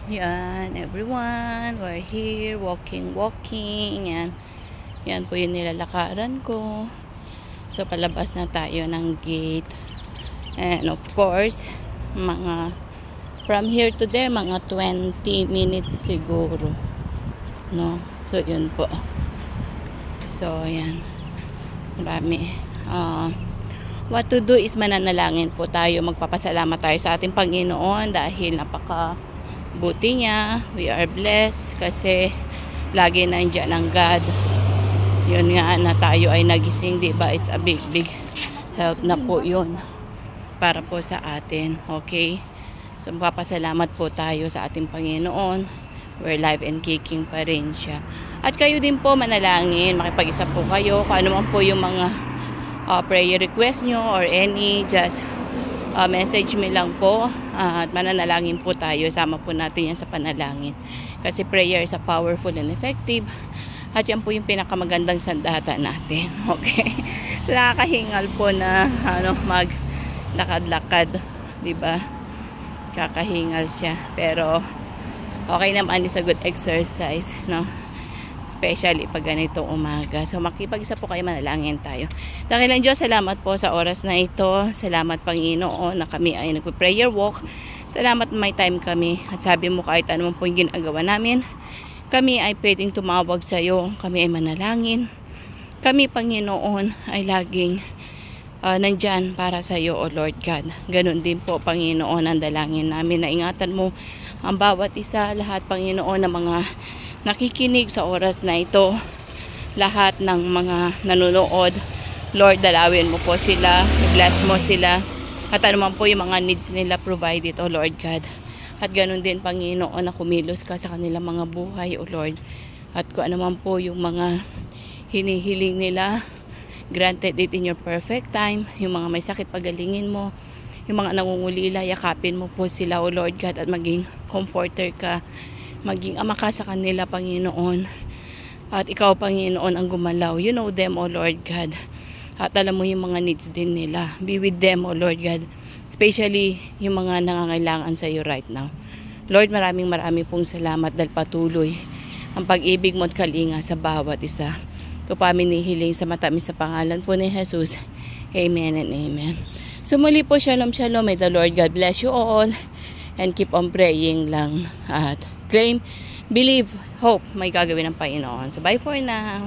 Yan, everyone. We're here, walking. Yan po yung nilalakaran ko. So, palabas na tayo ng gate. And of course, from here to there, mga 20 minutes siguro. No? So, yun po. So, yan. Marami. What to do is mananalangin po tayo. Magpapasalamat tayo sa ating Panginoon dahil napaka-buti niya. We are blessed kasi lagi nandiyan ang God. Yun nga na tayo ay nagising, diba? It's a big help na po yun para po sa atin. Okay? So, magpapasalamat po tayo sa ating Panginoon. We're live and kicking pa rin siya. At kayo din po manalangin. Makipag-isa po kayo. Kung ano man po yung mga prayer request nyo or any, just message me lang po at mananalangin po tayo. Sama po natin yan sa panalangin kasi prayer is a powerful and effective at yan po yung pinakamagandang sandata natin. Okay, so nakakahingal po na mag lakad-lakad, diba? Kakahingal siya pero okay naman, is a good exercise, no? Especially pag ganitong umaga. So makipag-isa po kayo, manalangin tayo. Dakilang Diyos, salamat po sa oras na ito. Salamat Panginoon na kami ay nagpo-prayer walk. Salamat na may time kami. At sabi mo kahit ano po yung ginagawa namin, kami ay pwedeng tumawag sa iyo. Kami ay manalangin. Kami Panginoon ay laging nandyan para sa iyo, O Lord God. Ganon din po Panginoon ang dalangin namin na ingatan mo ang bawat isa, lahat Panginoon ng mga nakikinig sa oras na ito, lahat ng mga nanonood. Lord, dalawin mo po sila, bless mo sila, at anuman po yung mga needs nila, provide it, O Lord God. At ganun din Panginoon na kumilos ka sa kanilang mga buhay, O Lord. At kung anuman po yung mga hinihiling nila, granted it in your perfect time. Yung mga may sakit, pagalingin mo. Yung mga nangungulila, yakapin mo po sila, O Lord God, at maging comforter ka, maging ama ka sa kanila Panginoon. At ikaw Panginoon ang gumalaw. You know them, O Lord God. At alam mo yung mga needs din nila. Be with them, O Lord God. Especially yung mga nangangailangan sa iyo right now. Lord, maraming pong salamat dahil patuloy ang pag-ibig mo at kalinga sa bawat isa. Ito pa minihiling sa matamis sa pangalan po ni Jesus. Amen and amen. So muli po, shalom. May the Lord God bless you all. And keep on praying lang. At claim, believe, hope, may gagawin ng Panginoon. So, bye for now.